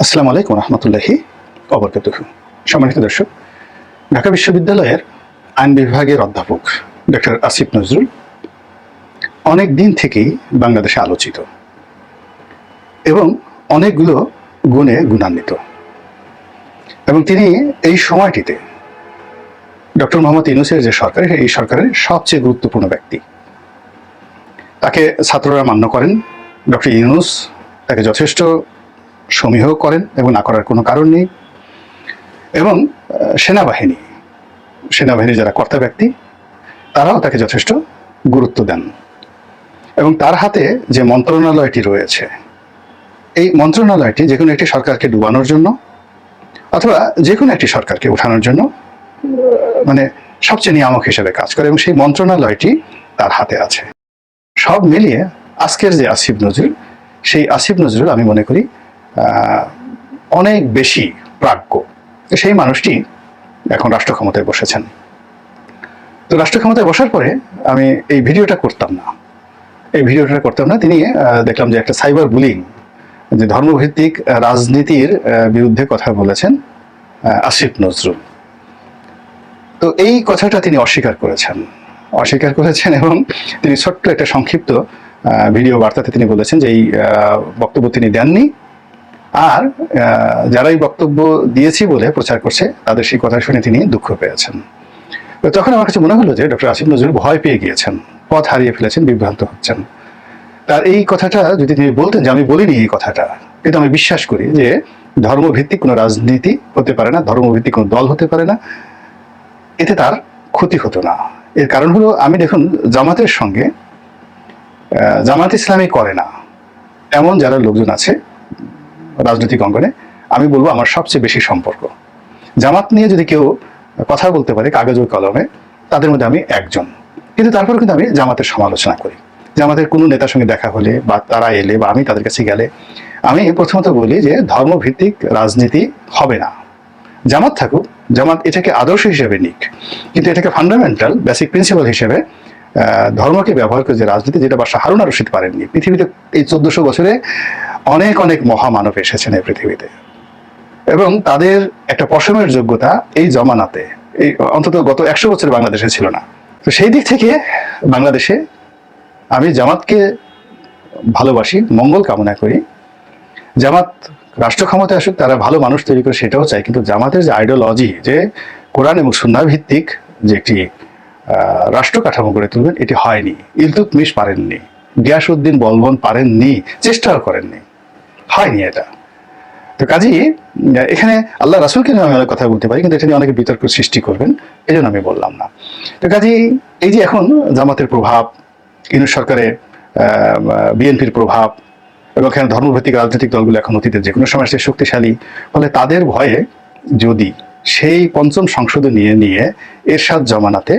আসসালামু আলাইকুম রহমতুল্লাহি ওয়া বারাকাতুহু। সম্মানিত দর্শক, ঢাকা বিশ্ববিদ্যালয়ের আইন বিভাগের অধ্যাপক ডক্টর আসিফ নজরুল অনেক দিন থেকেই বাংলাদেশে আলোচিত এবং অনেকগুলো গুণে গুণান্বিত, এবং তিনি এই সময়টিতে ডক্টর মোহাম্মদ ইউনূসের যে সরকার, এই সরকারের সবচেয়ে গুরুত্বপূর্ণ ব্যক্তি। তাকে ছাত্ররা মান্য করেন, ডক্টর ইউনূস তাকে যথেষ্ট সমীহ করেন এবং না করার কোনো কারণ নেই। এবং সেনাবাহিনীর যারা কর্তা ব্যক্তি, তারাও তাকে যথেষ্ট গুরুত্ব দেন। এবং তার হাতে যে মন্ত্রণালয়টি রয়েছে, এই মন্ত্রণালয়টি যে কোনো একটি সরকারকে ডুবানোর জন্য অথবা যে কোনো একটি সরকারকে উঠানোর জন্য মানে সবচেয়ে নিয়ামক হিসেবে কাজ করে, এবং সেই মন্ত্রণালয়টি তার হাতে আছে। সব মিলিয়ে আজকের যে আসিফ নজরুল, সেই আসিফ নজরুল আমি মনে করি অনেক বেশি প্রাজ্ঞ। সেই মানুষটি এখন রাষ্ট্র ক্ষমতায় বসেছেন। তো রাষ্ট্র ক্ষমতায় বসার পরে আমি এই ভিডিওটা করতাম না। তিনি দেখলাম যে একটা সাইবার বুলিং, যে ধর্মভিত্তিক রাজনীতির বিরুদ্ধে কথা বলেছেন আসিফ নজরুল। তো এই কথাটা তিনি অস্বীকার করেছেন এবং তিনি ছোট্ট একটা সংক্ষিপ্ত ভিডিও বার্তাতে তিনি বলেছেন যে এই বক্তব্য তিনি দেননি, আর যারা এই বক্তব্য দিয়েছি বলে প্রচার করছে তাদের সেই কথা শুনে তিনি দুঃখ পেয়েছেন। তখন আমার কাছে মনে হলো যে ডক্টর আসিফ নজরুল ভয় পেয়ে গিয়েছেন, পথ হারিয়ে ফেলেছেন, বিভ্রান্ত হচ্ছেন। তার এই কথাটা যদি তিনি বলতেন যে আমি বলিনি এই কথাটা, কিন্তু আমি বিশ্বাস করি যে ধর্মভিত্তিক কোনো রাজনীতি হতে পারে না, ধর্মভিত্তিক কোনো দল হতে পারে না, এতে তার ক্ষতি হতো না। এর কারণ হলো, আমি দেখুন জামাতের সঙ্গে জামাত ইসলামী করে না এমন যারা লোকজন আছে রাজনৈতিক অঙ্গনে, আমি বলবো আমার সবচেয়ে বেশি সম্পর্ক জামাত নিয়ে যদি কেউ কথা বলতে পারে কাগজ ও কলমে, তাদের মধ্যে আমি একজন। কিন্তু তারপরে কিন্তু আমি জামাতের সমালোচনা করি। জামাতের কোনো নেতার সঙ্গে দেখা হলে বা তারা এলে বা আমি তাদের কাছে গেলে আমি প্রথমত বলি যে ধর্মভিত্তিক রাজনীতি হবে না। জামাত থাকুক, জামাত এটাকে আদর্শ হিসেবে নিক, কিন্তু এটাকে ফান্ডামেন্টাল বেসিক প্রিন্সিপাল হিসেবে ধর্মকে ব্যবহার করে যে রাজনীতি, যেটা বাদশাহ হারুন আর রশিদ পারেননি। পৃথিবীতে এই 1400 বছরে অনেক অনেক মহামানব এসেছেন এই পৃথিবীতে, এবং তাদের একটা পশমের যোগ্যতা এই জমানাতে, এই অন্তত গত 100 বছরে বাংলাদেশে ছিল না। তো সেই দিক থেকে বাংলাদেশে আমি জামাতকে ভালোবাসি, মঙ্গল কামনা করি। জামাত রাষ্ট্র ক্ষমতায় আসুক, তারা ভালো মানুষ তৈরি করে সেটাও চাই, কিন্তু জামাতের যে আইডিওলজি, যে কোরআন এবং সুন্নাহ ভিত্তিক যে একটি রাষ্ট্র কাঠামো গড়ে তুলবেন, এটি হয়নি। ইলতুৎমিশ পারেননি, গিয়াসউদ্দিন বলবন পারেননি, চেষ্টাও করেননি, হয়নি এটা। তো কাজেই এখানে আল্লাহ রাসূলকে নিয়ে আমি অনেক কথা বলতে পারি, কিন্তু এটা নিয়ে অনেকে বিতর্ক সৃষ্টি করবেন, এই জন্য আমি বললাম না। তো কাজেই এই যে এখন জামাতের প্রভাব, ইউনূস সরকারে বিএনপির প্রভাব, এবং এখানে ধর্মভিত্তিক রাজনৈতিক দলগুলো এখন অতীতের যে কোনো সময় সে শক্তিশালী, ফলে তাদের ভয়ে যদি সেই পঞ্চম সংসদে নিয়ে এরশাদ জমানাতে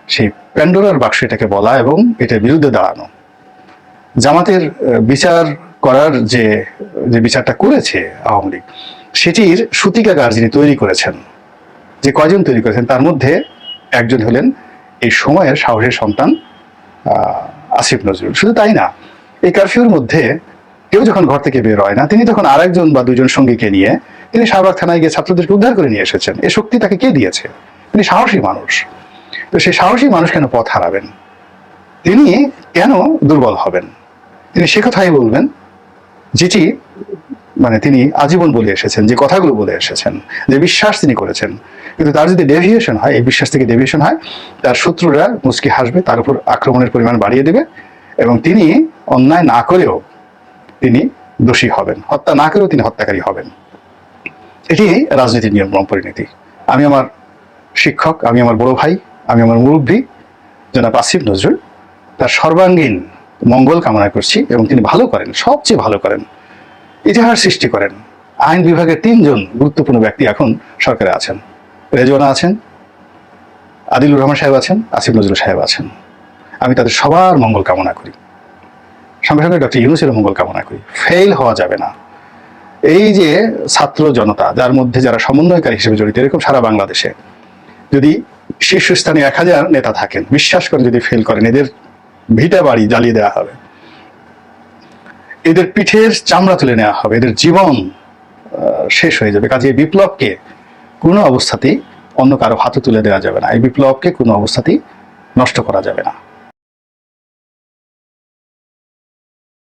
সেই প্যান্ডোরার বাক্স এটাকে বলা এবং এটার বিরুদ্ধে দাঁড়ানো, জামাতের বিচার করার যে বিচারটা করেছে আওয়ামী লীগ, সেটির সূতিকাগার যিনি তৈরি করেছেন, যে কয়জন তৈরি করেছেন, তার মধ্যে একজন হলেন এই সময়ের সাহসের সন্তান আসিফ নজরুল। শুধু তাই না, এই কারফিউর মধ্যে কেউ যখন ঘর থেকে বের হয় না, তিনি তখন আরেকজন বা দুজন সঙ্গীকে নিয়ে তিনি শাহবাগ থানায় গিয়ে ছাত্রদেরকে উদ্ধার করে নিয়ে এসেছেন। এ শক্তি তাকে কে দিয়েছে? তিনি সাহসী মানুষ। তো সেই সাহসী মানুষ কেন পথ হারাবেন? তিনি কেন দুর্বল হবেন? তিনি সে কথাই বলবেন যেটি তিনি আজীবন বলে এসেছেন, যে কথাগুলো বলে এসেছেন, যে বিশ্বাস তিনি করেছেন। কিন্তু তার যদি ডেভিয়েশন হয়, এই বিশ্বাস থেকে ডেভিয়েশন হয়, তার শত্রুরা মুচকি হাসবে, তার উপর আক্রমণের পরিমাণ বাড়িয়ে দেবে, এবং তিনি অন্যায় না করেও তিনি দোষী হবেন, হত্যা না করেও তিনি হত্যাকারী হবেন। এটি রাজনীতির নিয়ম এবং পরিণতি। আমি আমার শিক্ষক, আমি আমার বড় ভাই, আমি আমার মুরব্বী জনাব আসিফ নজরুল, তার সর্বাঙ্গীন মঙ্গল কামনা করছি, এবং তিনি ভালো করেন, সবচেয়ে ভালো করেন, ইতিহাস সৃষ্টি করেন। আইন বিভাগের 3 জন গুরুত্বপূর্ণ ব্যক্তি এখন সরকারে আছেন। রেজওয়ানা আছেন, আদিলুর রহমান সাহেব আছেন, আসিফ নজরুল সাহেব আছেন। আমি তাদের সবার মঙ্গল কামনা করি, সঙ্গে সঙ্গে ডক্টর ইউনূসের মঙ্গল কামনা করি। ফেল হওয়া যাবে না। এই যে ছাত্র জনতা, যার মধ্যে যারা সমন্বয়কারী হিসেবে জড়িত, এরকম সারা বাংলাদেশে যদি শীর্ষস্থানে 1000 নেতা থাকেন, বিশ্বাস করেন যদি ফেল করেন, এদের ভিটা বাড়ি জ্বালিয়ে দেওয়া হবে, এদের পিঠের চামড়া তুলে নেওয়া হবে, এদের জীবন শেষ হয়ে যাবে। কাজে এই বিপ্লবকে কোনো অবস্থাতেই অন্য কারো হাতে তুলে দেওয়া যাবে না, এই বিপ্লবকে কোনো অবস্থাতেই নষ্ট করা যাবে না।